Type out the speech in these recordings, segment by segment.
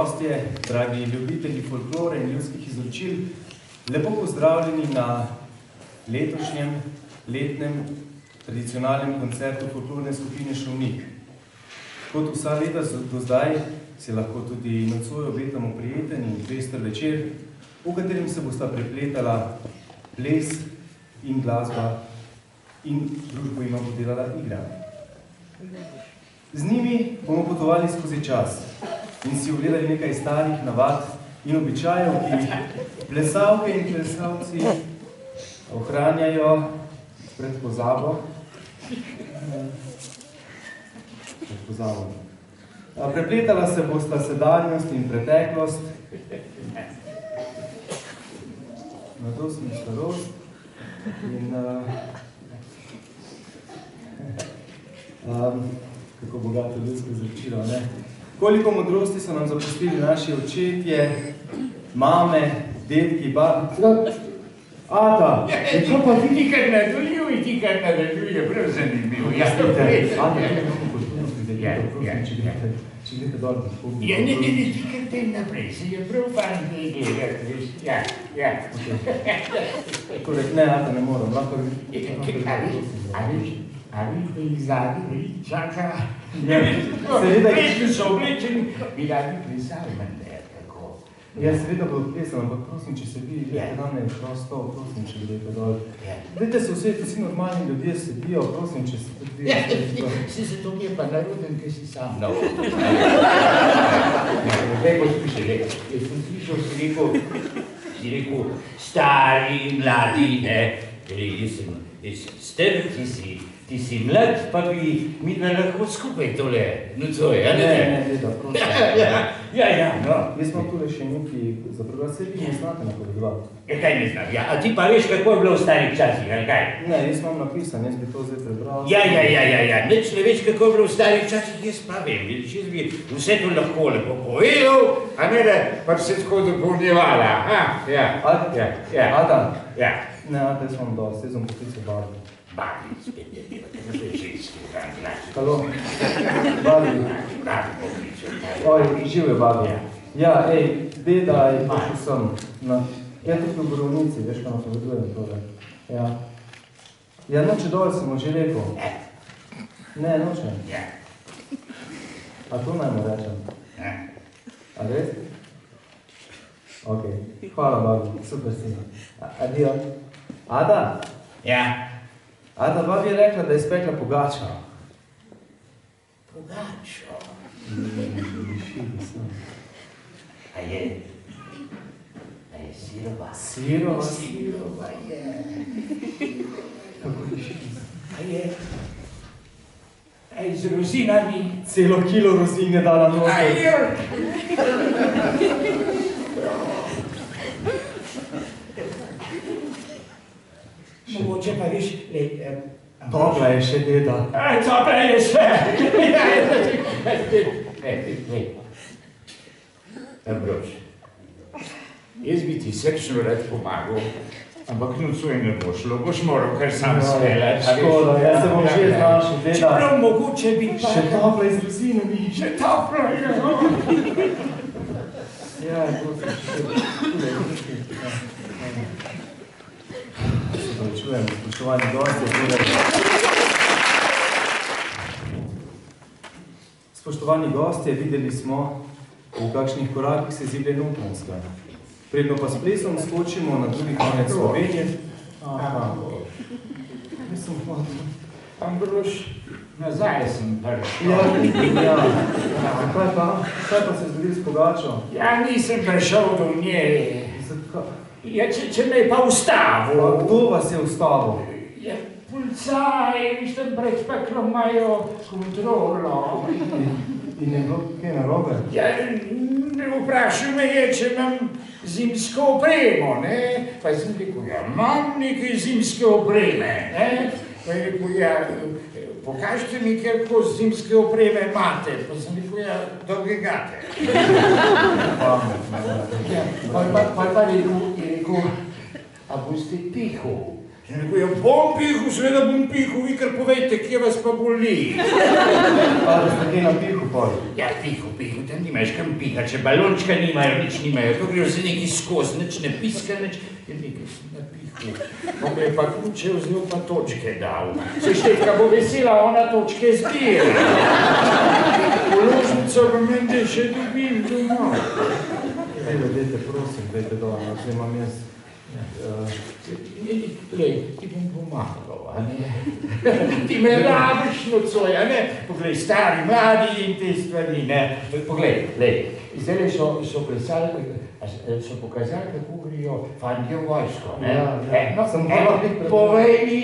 gostje, dragi ljubitelji folklore in ljudskih izročil, lepo pozdravljeni na letošnjem letnem tradicionalnem koncertu folklorne skupine Šovnik. Kot vsa leta do zdaj si lahko tudi nocoj obetamo prijeten in pester večer, v katerem se bosta prepletala ples in glasba in družbo ima podelala igra. Z njimi bomo potovali skozi čas in si ogledali nekaj starih navad in običajev, ki jih plesalke in plesalci ohranjajo pred pozabo. Prepletala se bosta sedanjost in preteklost, mladost in starost in kako bogato ljudsko izročilo, ne? Koliko modrosti so nam zapustili naši očetje, mame, dedki, babice. Ata! To pa ti kar nadaljuje, prav zanimivo. Če gledate dol, ja, ne, ti kar tem naprej, se je prav fajn, da je gledati, veš, ja. Ne, Ata, ne moram, lahko... A vi da jih zadnji, čaka... Prejšnji so oblečeni, bi radi plesali, mende, tako. Ja, seveda bo plesal, ampak prosim, če se vi gledate nam ne prosto, prosim, če gledate dol. Dajte se vsi normalni ljudje sedijo, prosim, če se tudi vi... Si se to mi je pa naroden, kaj si sam. No. Zdaj poslušaj, jaz sem slišal, si rekel, stari, mladi, ne? Jaz sem star, ti si mlad, pa bi mi lahko skupaj tole nocoj, a ne? Ne, deda, prosim. Ja, no. Jaz imam tule še nekaj za prebrati, se vi ne znate napovedovati. Kaj ne znam, ja, a ti pa veš, kako je bilo v starih časih, ali kaj? Ne, jaz imam napisan, jaz bi to zdaj prebral. Ja, nič ne veš, kako je bilo v starih časih, jaz pa vem, vidiš, jaz bi vse to lahko lepo povedal, a ne da pa se tako dopolnjevala, ja. Ata? Ja. Ne, Ata, jaz imam dosti, jaz sem poklical Babi. Babi, spet je bilo, tako da je ženski dan, glas. Halo? Babi. Babi poklical. Oj, žive Babi. Ja, deda je tako sem. Ja, tudi v borovnici, veš, kaj napovedujem tole. Ja, noče dol sem mu že rekel. Ne, noče. Ja. A to naj mu rečem? A res? Ok, hvala Babi, super si. Adio. Ada? Ja. Ada, Babi je rekla, da je spekla pogačo. Pogačo? Šili sem. A je sirova? Sirova je. Kako je šili sem? A je z rozinami? Celo kilo rozin je dala noter. Mogoče pa veš, Topla je še, deda. Topla je še! Ambrož, jaz bi ti srčno rad pomagal, ampak nocoj ne bo šlo, boš moral kar sam speljati. Škoda, jaz se bom že znašel, deda. Čeprav mogoče bi pa... Še topla iz rozinami. Še topla, Ja, prosim, še. Čujem, spoštovani gostje. Spoštovani gostje, videli smo, v kakšnih korakih se ziblje Notranjska. Predno pa s plesom skočimo na drugi konec Slovenije. Mislim, Ambrož, nazaj sem prišel. Ja. Kaj pa se zgodi s pogačo? Ja, nisem prišel do nje. Ja, če me je pa ustavil. Kdo vas je ustavil? Ja, policaj, viš tam pred peklom imajo kontrolo. In je bilo kaj narobe? Ja, vprašal me je, če imam zimsko opremo, ne? Pa sem rekel, ja, imam nekaj zimske opreme, ne? Pa je rekel, ja, pokažite mi, kako zimske opreme imate. Pa sem rekel, ja, dolge gate. Pa je rekel, a boste tiho, Sem rekel, ja, bom pihal, seveda bom pihal, vi kar povejte, kje vas pa boli. Pa da ste kaj na pihu pol? Ja, pihal, tam nimaš kam piha, če balončka nimajo, nič nimajo, to grejo se neki skozi, nič ne piska, nič, je nekaj sem na pihu. On me je pa ključe vzel, pa točke dal. Se Štefka bo vesela, ona točke zbira. Položnico pa mende še dobim doma. Dajte, prosim, dajte doma, zdaj imam jaz. Lej, ti bom pomagal, a ne? Ti me rabiš nocoj, a ne? Poglej, stari, mladi in te stvari, ne? Poglej, lej, zdaj so plesali, so pokazali, kako grejo fantje v vojsko, ne? Povej mi,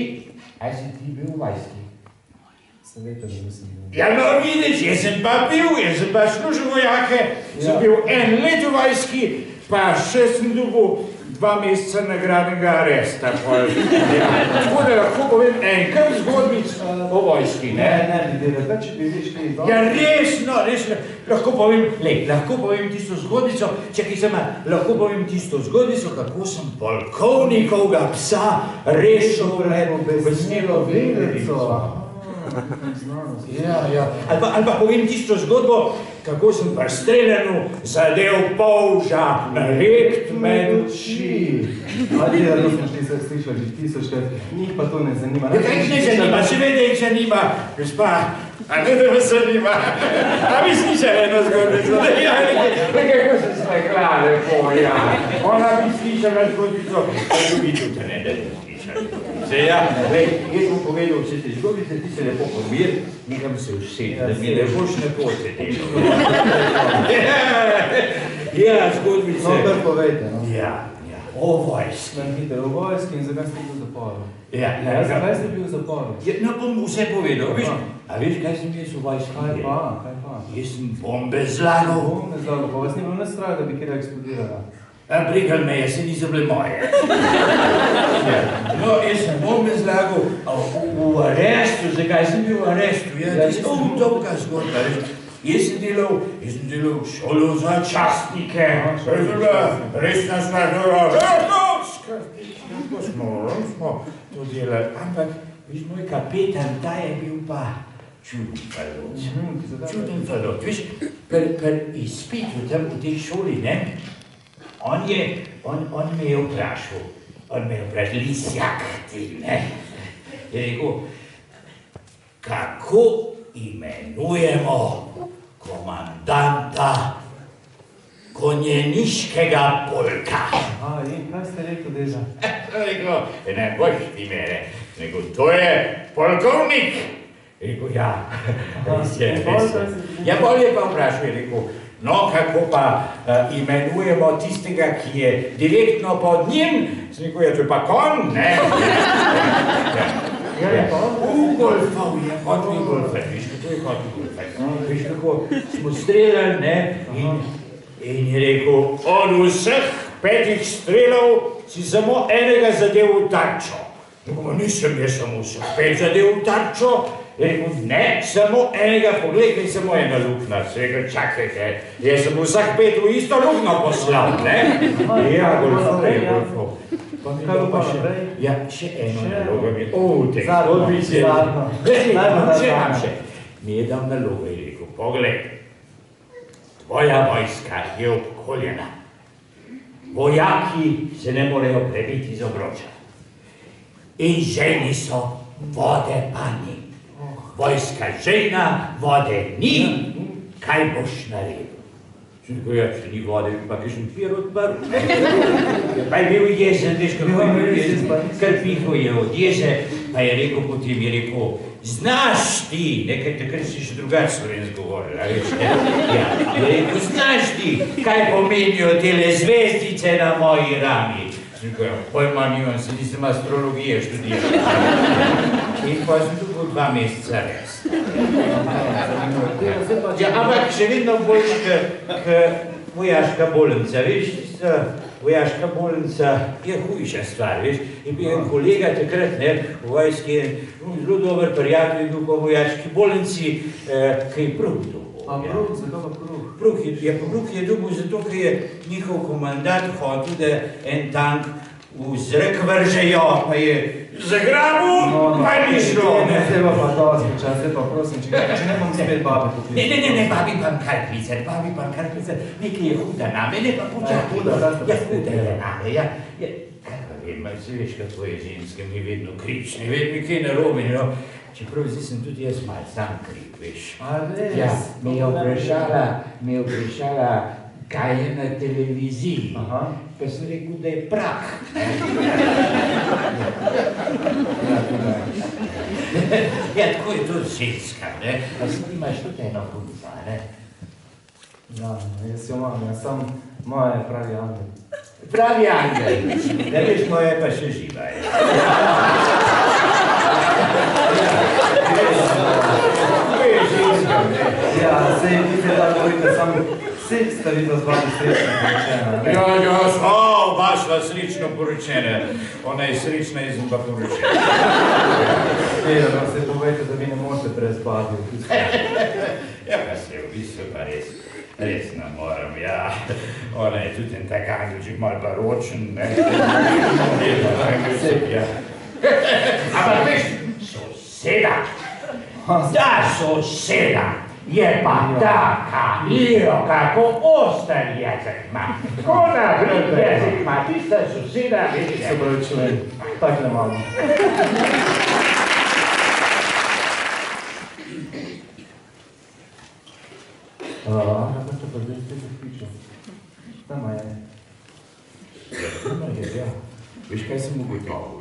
a si ti bil v vojski? Seveda, da nisem bil. Ja, no vidiš, jaz sem pa služil vojake, sem bil 1 let v vojski, pa še sem dobil 2 meseca nagradnega aresta. Tako da lahko povem enkrat zgodbic o vojski, ne? Ne, če bi veš kaj dobro. Ja, resno, lahko povem tisto zgodbico, čakaj sama, lahko povem tisto zgodbico, kako sem polkovnikovga psa rešil pred besnilo vedelico. Ja. Ali pa povem tisto zgodbo, kako sem pri streljanju zadev polža na rekt med oči. Ali ja, to smo slišali že 1000krat, njih pa to ne zanima. Ja, kaj jih ne zanima, seveda jih zanima, gospa, a ne da vas zanima. A vi slišali eno zgodbico? Kako se smekla, lepo, ja. Ona bi slišala zgodbico, pa vi tudi ne, da bi slišali. Ja, jaz bom povedal vse te zgodbice, ti se lepo pomir, nekam se usedi, da mi ne boš neko sedelo. Ja, zgodbice. No, kar povejte, no. Ja, o vojski. O vojski in zakaj ste bil v zaporu? Ja, zakaj ste bil v zaporu? No, bom vse povedal, veš. A veš, kaj sem jaz v vojski? Kaj pa? Jaz sem bombe zlagal. Bombe zlagal, pa vas ni bilo ne strah, da bi kjer eksplodirala? Brigal me je, se niso bile moje. No, jaz sem bombe zlagal v arestu, zakaj sem bil v arestu? Ja, tisto dolga zgodba, veš. Jaz sem delal v šolo za častnike. Resna stvar, smo to delali. Ampak, veš, moj kapetan, ta je bil pa čuden falot. Veš, pri izpitu tam v tej šoli, ne? On me je vprašal, Lisjak, ti, ne? Je rekel, kako imenujemo komandanta konjeniškega polka? In kaj ste rekel, Deža? Rekel, ne boš ti mene, rekel, to je polkovnik. Rekel, ja, res je. Ja, bolje pa vprašal, je rekel, no, kako pa imenujemo tistega, ki je direktno pod njim? Sem rekel, ja, to je pa konj, ne? Golfov je hotni golfer, viš, to je hotni golfer. Viš, kako smo streljali, ne? In je rekel, od vseh 5 strelov si samo enega zadev v tarčo. Rekel, nisem jaz samo vseh 5 zadev v tarčo. Rekel, ne, samo enega, pogledaj, samo ena luknja. Se rekel, čakajte, jaz sem vsak 5 v isto luknjo poslal, ne? Ja, golfov. Pa mi je pa še, ja, še eno nalogo mi je, te zgodbice. Še. Mi je dal nalogo in rekel, poglej, tvoja vojska je obkoljena. Vojaki se ne morejo prebiti z obroča. In ženi so, vode pa ni. Vojska žejna, vode ni, kaj boš naredil? Rekel, ja, če ni vode, pa kakšen pir odprl. Pa je bil jezen, veš, kako je bil jezen, kar pihal je od jeze, pa je rekel, potem je rekel, znaš ti, nekaj takrat si še drugače slovensko govoril, a veš, ne? Ja, je rekel, znaš ti, kaj pomenijo tele zvezdice na moji rami? Rekel, pojma nimam, se nisem astrologije študiral. In pa sem tukaj 2 meseca res. Ja, ampak še vedno boljš vojaška bolnica, veš, vojaška bolnica je hujša stvar, veš. In bil en kolega takrat, ne, v vojski, zelo dober prijatelj je bil po vojaški bolnici, ki je pruh dobil. A pruh, zato pa pruh? Pruh je dobil zato, ker je njihov komandant hotel, da en tank v zrak vržejo, pa je zagrabil, pa ni šlo. Zdaj pa dosti čas, zdaj pa prosim, če ne bom spet babi poklicati. Ne, babi pa kar klicati, nekaj je huda name, ne pa počakaj. Huda je name, ja. Kaj pa vem, se veš, kaj tvoje ženske mi vedno krične, vedno kaj narobe, no. Čeprav zdaj sem tudi jaz malo sam kriv, veš. A res? Ja, me je vprašala, kaj je na televiziji. Pa sem rekel, da je prah. Ja, tako je to ženska, ne? Pa si ti imaš tudi eno punca, ne? Ja, jaz jo imam, jaz sam, moja je pravi angel. Pravi angel. Ne veš, moja je pa še živa, je. To je ženska, ne? Ja, sej, vi se da govorite, sam vseh sta videla z vami srečno poročena. Ja, oba sva srečno poročena. Ona je srečna, jaz sem pa poročena. No, se povejte, da vi ne morete prespati. Ja, pa se v bistvu pa res ne moram, ja. Ona je tudi en tak angelček malo baročen, ne. Ampak veš, soseda. Ta soseda je pa taka, kako ostar jezik ima. Tako da jezik ima tista soseda, veš, Se pravi čujem, takle malo. Pa to pa zdaj spet zaključil. Tama je. Ja. Veš, kaj sem ugotovil?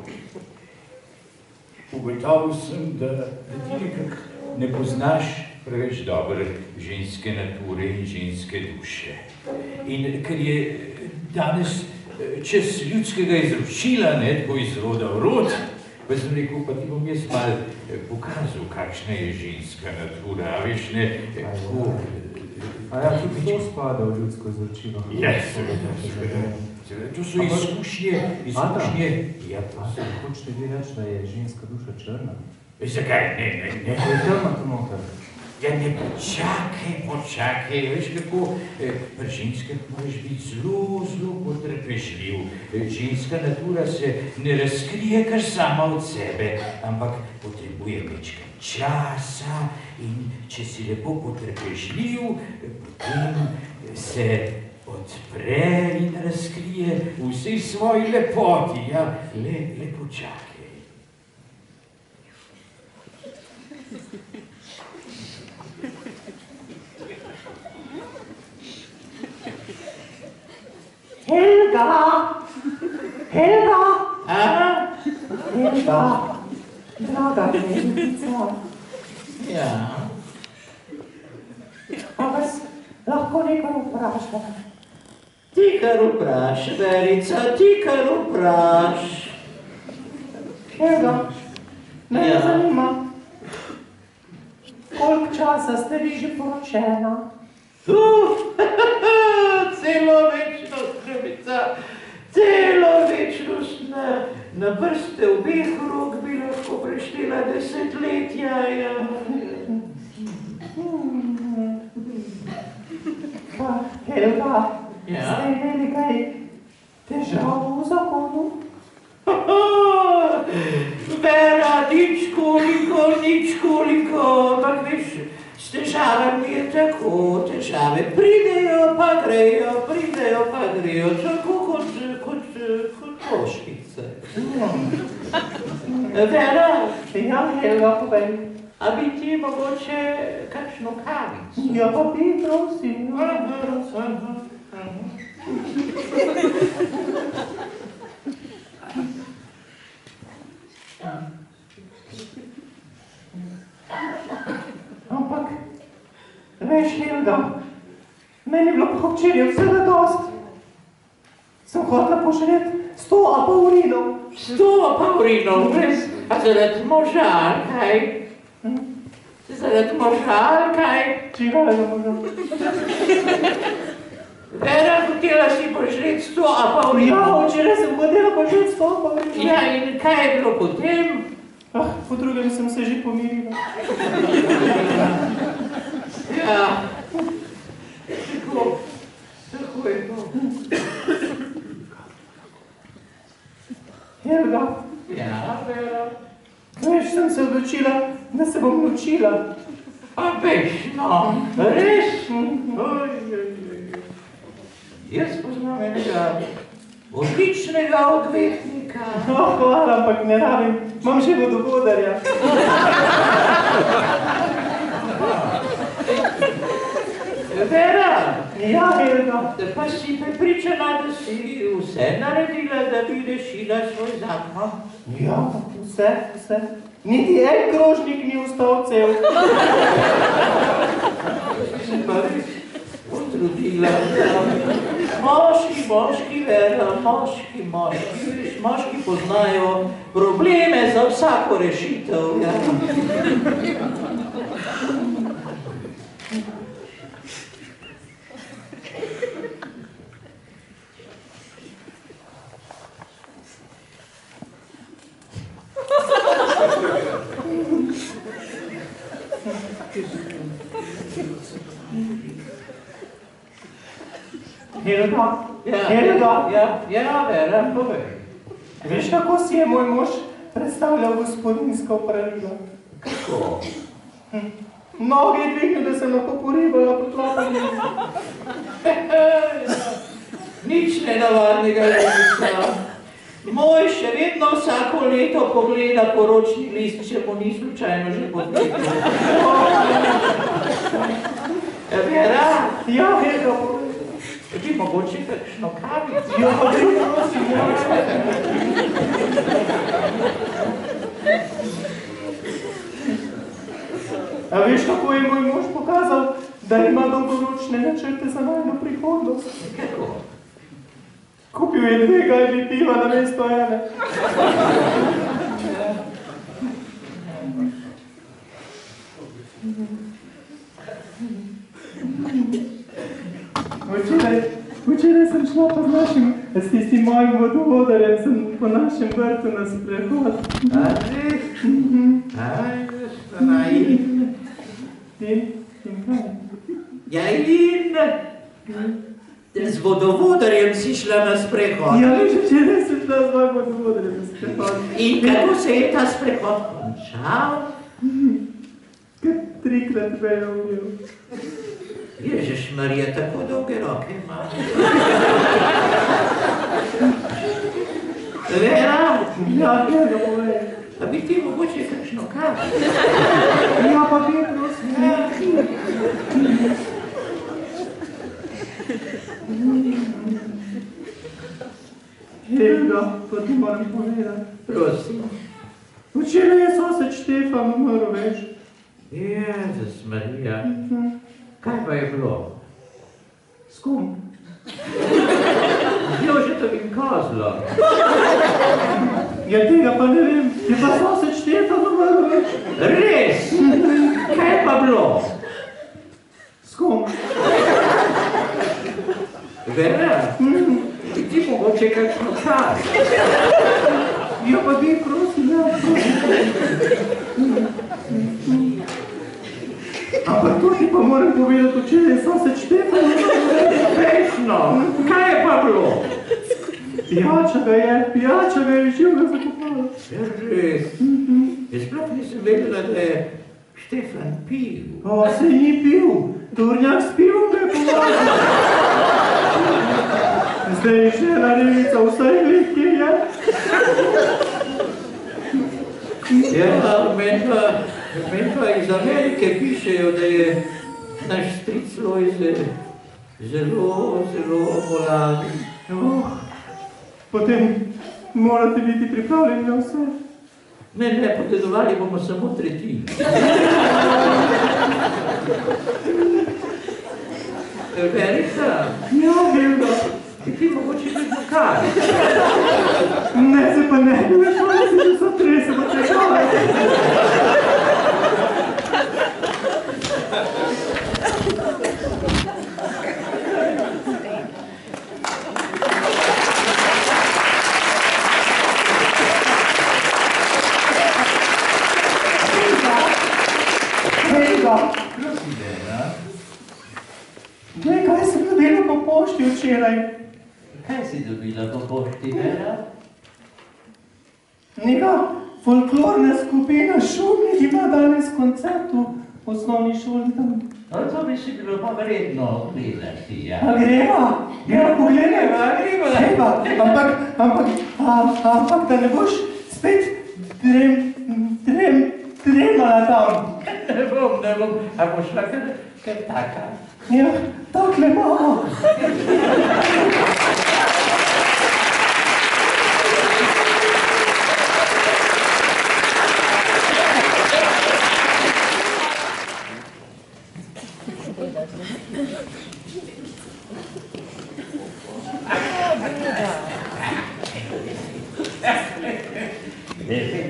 Ugotovil sem, da ti nekako ne poznaš preveč dobre ženske nature in ženske duše. In ker je danes čez ljudskega izročila, ne, tako iz roda v rod, pa sem rekel, pa ti bom jaz malo pokazal, kakšna je ženska natura, a veš, ne, tako... A ja, tudi to spada v ljudsko izročilo. Ja, seveda. To so izkušnje. Ja, pa se hočete vi reči, da je ženska duša črna? Zakaj? Ne. Je črna to noter? Ja, ne, počakaj, veš kako, pri ženskah moraš biti zelo potrpežljiv. Ženska natura se ne razkrije kar sama od sebe, ampak potrebuje večkrat časa in če si lepo potrpežljiv, potem se odpre in razkrije v vsej svoji lepoti, ja, le počakaj. Helga! Aha? Helga! Draga Helgica! Ja. A vas lahko nekaj vprašam? Ti kar vpraš, Verica, ti kar vpraš. Helga, mene zanima, koliko časa ste vi že poročena? Celo večnost, ljubica, celo večnost na prste obeh rok bi lahko preštela desetletja, ja. Pa, Helga, ste imeli kaj težav v zakonu? Vera, nič koliko, ampak veš, s težavami je tako, težave pridejo pa grejo, tako kot pošpice. Vera, Ja, Helga, povej. a bi ti mogoče kakšno kavico? Ja, pa bi, prosim. Ampak, veš, Helga, meni je bilo pa včeraj vsega dosti. Sem hotela požreti 100 apaurinov. 100 apaurinov, res? A zaradi moža, ali kaj? Zaradi moža, ali kaj? Čigajega moža? Vera, hotela si požreti 100 apaurinov. Ja, včeraj sem hotela požreti 100 apaurinov. Ja, in kaj je bilo potem? Po drugem sem se že pomirila. Ja, tako je to. Helga, Ja, Vera. veš, sem se odločila, da se bom naučila. A veš, no, res? Jaz poznam enega odličnega odvetnika. Hvala, ampak ne rabim, imam že vodovodarja. Vera, Ja, Helga. pa si prepričana, da si vse naredila, da bi rešila svoj zakon? Ja, vse. Niti en krožnik ni ostal cel. Si pa res potrudila. Moški, Vera, moški. Moški poznajo probleme za vsako rešitev. Ja. Helga, Ja, Vera, povej. veš, kako si je moj mož predstavljal gospodinska opravila? Kako? Noge je dvignil, da sem lahko poribala po tlapanje. Nič nenavadnega, Ljubica. Moj še vedno vsako leto pogleda poročni list, če mu ni slučajno že podpiral. Vera? Ja, Helga, povej. Bi mogoče kakšno kavico? Ja, pa ti prosim, ja. A veš, kako je moj mož pokazal, da ima dolgoročne načrte za najno prihodnost? Kako? Kupil je 2 gajbi piva namesto ene. Včeraj sem šla pa s tistim mojim vodovodarjem, sem po našem vrtu na sprehod. In kaj? Ja, in z vodovodarjem si šla na sprehod. Ja, veš, včeraj sem šla z mojim vodovodarjem na sprehod. In kako se je ta sprehod končal? Kar 3-krat me je umil. Ježiš, Marija, tako dolge roke ima. Vera? Ja, Helga, povej. Pa bi ti mogoče kakšno kavo? Ja, pa bi, prosim. Helga, pa ti moram povedati. Prosim. Včeraj je sosed Štefan umrl, veš. Jezus, Marija. Kaj pa je bilo? S kom? Z Jožetovim kozlom. Ja, tega pa ne vem. Je pa sosed Štefan umrl, veš. Res? Kaj pa bilo? S kom? Vera? Bi ti mogoče kakšno kavo? Ja, pa bi, prosim, ja, prosim. Ampak to ti pa moram povedati, včeraj je sosed Štefan umrl. Resno? Kaj je pa bilo? Pijača ga je živega zakopala. Res? Jaz sploh nisem vedela, da je Štefan pil. O, saj ni pil. Turnjak s pivom ga je pomagal. Zdaj je še ena revica, vsaj ve, kje je. Ja, meni pa iz Amerike pišejo, da je naš stric Lojze zelo bolan. Potem morate biti pripravljeni na vse. Ne, podedovali bomo samo tretjino. Verica? Ja, Helga. Ti mogoče vedno kaj? Ne, se pa ne, veš, ona si že so trese, bo čekala. Glej, kaj sem dobila po pošti včeraj. Kaj si dobila po pošti, Vera? Neka folklorna skupina Šumnik ima danes koncert v osnovni šoli tam. No, to bi si bilo pa vredno gledati, ja. A greva? Greva pogledaj? Greva. Ampak da ne boš spet tremala tam. Ne bom, a boš šla kar taka. Ja, takle malo.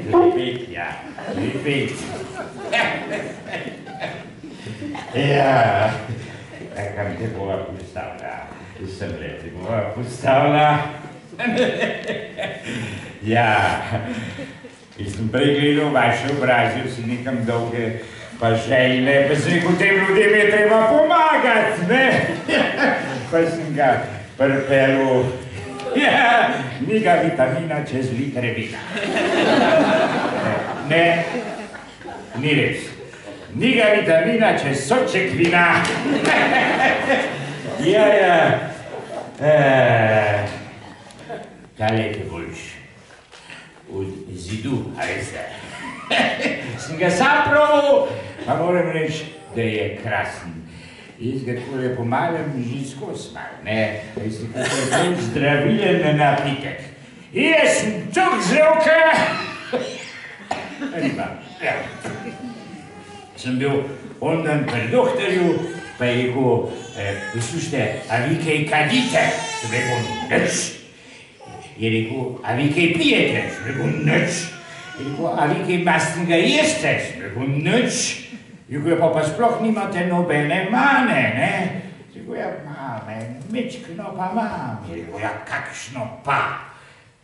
Lepet, ja, lepet. Ja, kam te bova postavila? Sem le, te bova postavila. Ja, jaz sem prej gledal vaše obraze, vsi nekam dolge pa željne, pa sem rekel, tem ljudem je treba pomagati, ne? Pa sem ga pripelil. Ja, ni ga vitamina čez litre vina. Ne, ni res. Ni ga vitamina čez soček vina. Ja. Tale je boljš. Od zidu, a veste. Sem ga sam probal, pa moram reči, da je krasen. Jaz ga takole po malem že skozi mal, ne? Veste, kako je bolj zdravilen napitek. Jaz sem tuk zrevka. Ja. Sem bil ondan pri doktorju, pa je rekel, poslušajte, a vi kaj kadite? Sem rekel, nič. Je rekel, a vi kaj pijete? Sem rekel, nič. Je rekel, a vi kaj mastnega jeste? Sem rekel, nič. Je rekel, pa sploh nimate nobene mane, ne? Je rekel, ja, mame, mečkno pa mam. Je rekel, ja, kakšno pa?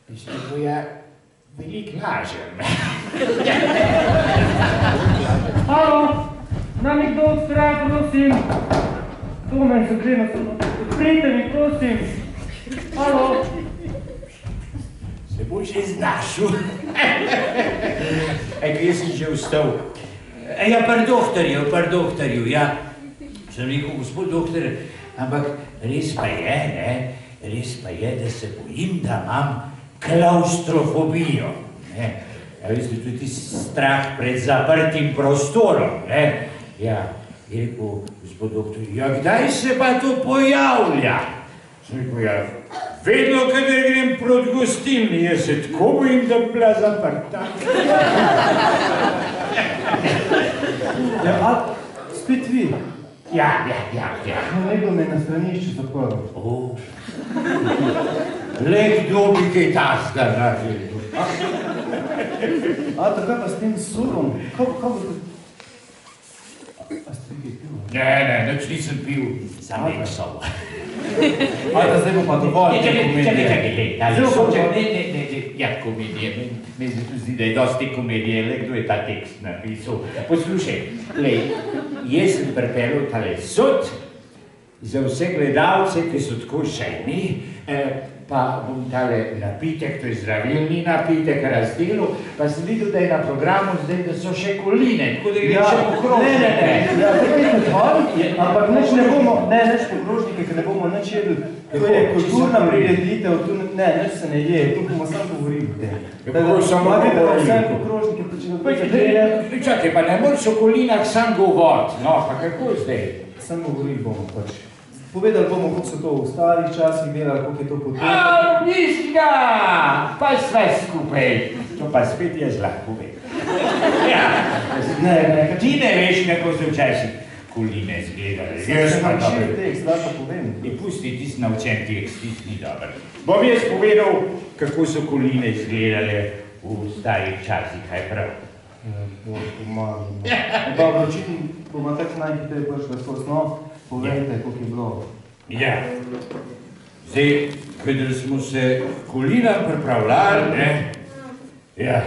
Je rekel, ja, velik lažem. Halo, nam nekdo odstraj, prosim. To me zaklema samo. Odprite mi, prosim. Halo. Se bo že znašel. Jaz sem že vstal. Ja, pri doktorju, ja. Sem rekel, gospod doktor, ampak res pa je, ne? Res pa je, da se bojim, da imam klaustrofobijo, ne? Ja, veste, tudi strah pred zaprtim prostorom, ne? Ja, je rekel, gospod doktor, ja, kdaj se pa to pojavlja? Sem rekel, ja, vedno, kadar grem proti gostilni, jaz se tako bojim, da bi bila zaprta. Ja, a spet vi? Ja. No, nekdo me je na stranišču zaprl. Le kdo bi kaj tasga naredil. A, takaj pa s tem surom? Kaj bo... A ste vi kaj pil? Ne, nič nisem pil, sam nekaj sol. Da zdaj bo pa dovolj te komedije. Ja, komedije, meni se tu zdi, da je dosti komedije, le kdo je ta tekst napisal. Poslušaj, jaz sem pripeljal tale sod za vse gledalce, ki so tako šejni, pa bom tale napitek, to je zdravilni napitek, razdelil, pa sem videl, da je na programu zdaj, da so še koline, tako da gre še pokrožnike. Ja, ampak nič ne bomo, nič pokrožnike, ker ne bomo nič jedli. To je kulturna prireditev, tu nič se ne je, tu bomo samo govorili o tem. Tako samo pokrožnike, čakaj, pa ne moreš o kolinah sam govoriti, no, pa kako zdaj? Samo govorili bomo pač. Povedali bomo, kako so to v starih časih delali, kako je to potem. Viš ga, pa sve skupaj. To pa spet jaz lahko vem. Ne, ti ne veš, kako so včasih koline izgledali. Jaz pa naučil tekst, da pa povem. Pusti, ti si naučen tekst, ti si ni dober. Bom jaz povedal, kako so koline izgledale v starih časih, kaj prav? Bog pomagam. Dobro, očitno bomo tako najhitreje prišli skozi, no, povejte, koliko je bilo. Ja. Zdaj, kadar smo se kolinam pripravljali, ne? Ja,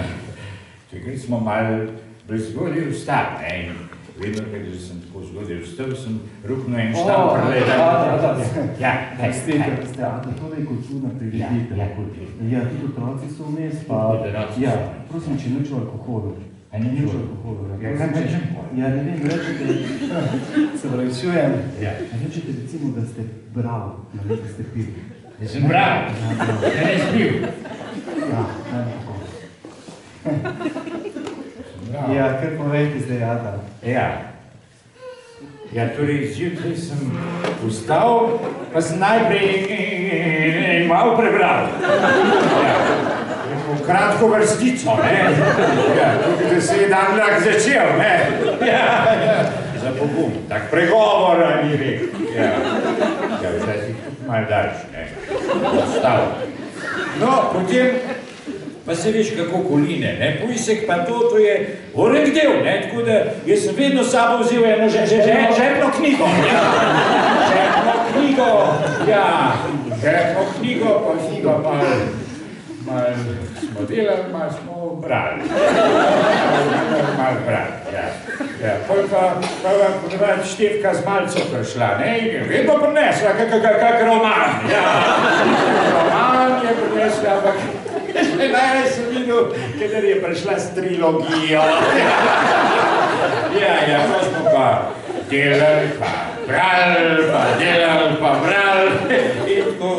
takrat smo malo brezgodje vstali, ne? Vedno, ker sem tako zgodil, vstal sem rukno en štam preledal. Ja, kaj ste, to je kulturna prireditev. Ja, tudi otroci so vmes, pa... Ja, prosim, če nič o alkoholu. A ne nič o alkoholu. Ja, ne vem, rečete... Se pravičujem. Rečete recimo, da ste bral, da ste pil. Da sem bral? Da ne spil? Ja, ne tako. Ja, kar povejte zdaj, Ada. Ja, torej zjutraj sem vstal, pa sem najprej malo prebral. Kratko vrstico, ne? Tukaj, da se je dan lahko začel, ne? Za pogum, tak pregovor ni rekel. Zdaj si tudi malo daljši, ne? Vstal. No, potem pa se veš kako koline, ne? Pujsek pa to je orek del, ne? Tako da jaz sem vedno s sabo vzel eno žepno knjigo. Žepno knjigo, žepno knjigo, pa knjigo malo smo delali, malo smo brali. Malo brali, Pol pa podavati Štefka z malco prišla, ne? In vedno prinesla, kak roman, Roman je prinesla, ampak najraje sem videl, kadar je prišla s trilogijo. To smo pa delali, pa brali, in tako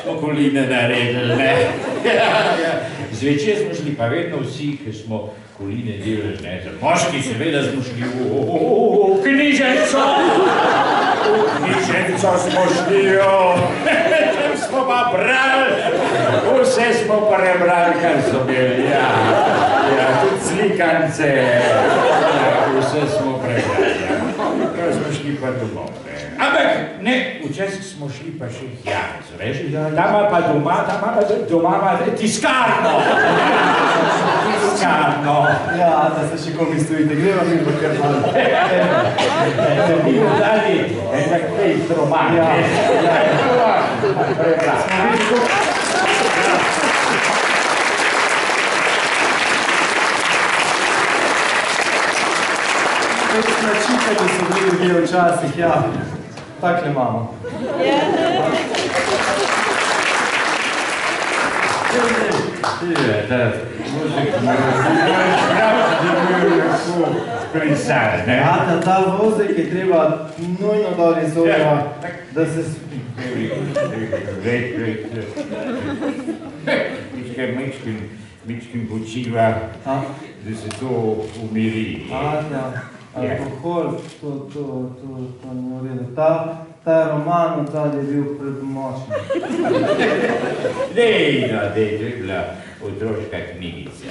smo koline naredili, ne. Zvečer smo šli pa vedno vsi, ki smo koline delali, ne. Moški seveda smo šli v knjižnico. V knjižnico smo šli, tam smo pa brali. Vse smo prebrali, kar so bili, tudi slikance, vse smo prebrali, Ko smo šli pa domov, Ampak, ne, včasih smo šli pa še Janez, veš? Tam pa doma tiskarno. Tiskarno. Ja, da se še komi stojite, gremo mi v kar malo. Da bi jo dali enak pejt roman. Več načite, da so bili ljudje včasih, takle imamo. Ta vozek je treba nujno dol iz oga, da se... Mičkim počiva, da se to umiri. Alkohol, to ne v redu. Ta roman od zadnji je bil premočen. Dej, to je bila otroška knjigica.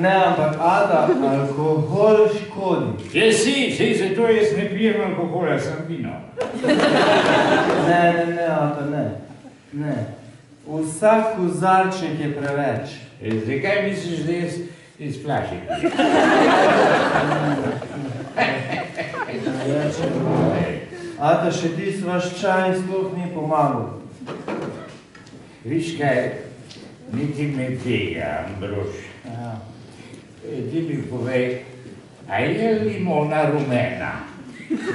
Ne, ampak Ada, alkohol škodi. Si, zato jaz ne pijem alkohola, sem vino. Ne, Ada, ne. Vsak kozarček je preveč. Zakaj misliš, da jaz iz flaše pijem? Ada, še ti vaš čaj sploh ni pomagal. Viš kaj, niti me tega, Ambrož. Ti mi povej, a je limona rumena?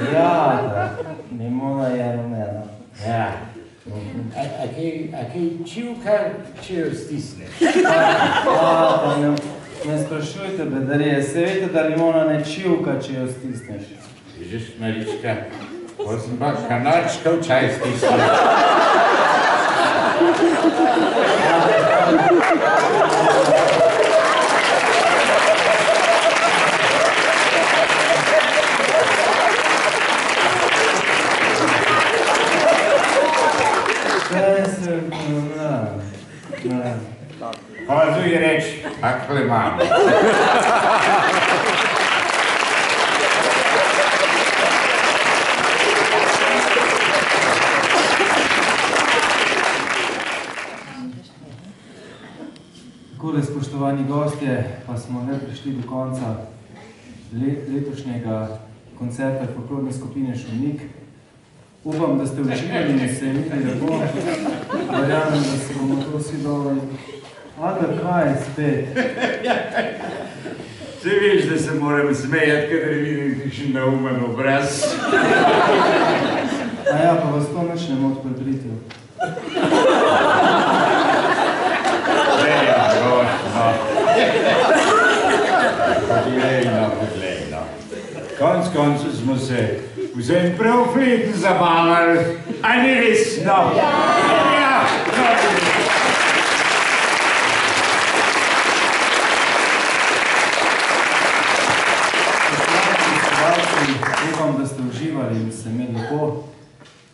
Ada, limona je rumena. A kaj čivka, če jo stisneš? Ne sprašujte, bedarije, se veste, da limona ne čivka, če jo stisneš. Vidiš, Marička, ko sem pa kanarčka v čaj stisneš. Hodu ji reči, takle imamo. Takole, spoštovani gostje, pa smo ne prišli do konca letošnjega koncerta folklorne skupine Šumnik. Upam, da ste uživali in se imeli lepo. Verjamem, da se bomo to vsi dobro. Ada, kaj spet? Se veš, da se moram smejati, kadar vidim kakšen neumen obraz. A ja, pa vas to nič ne moti prepriti. Poglejno. Konc koncev smo se vzem prav fleten zabavali, a ni res, no. Ja, Upam, da ste uživali in se imeli lepo.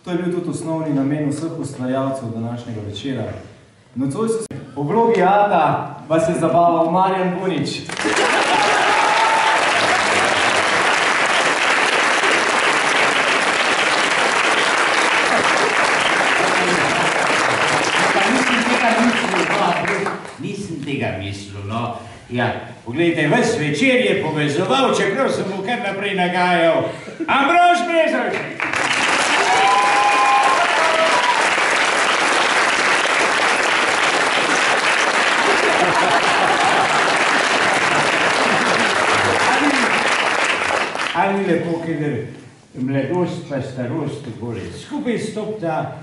To je bil tudi osnovni namen vseh ustvarjalcev današnjega večera. Nocoj so se v vlogi Ata vas je zabaval Marjan Bunič. Nisem tega mislil, no. Ja, poglejte, ves večer je povezoval, čeprav sem mu kar naprej nagajal. Ambrož Brezovšek! Ali lepo, kadar mladost pa starost takole skupaj stopta,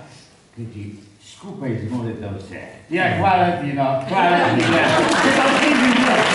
kajti skupaj zmoreta vse. Ja, hvala ti, no, hvala ti.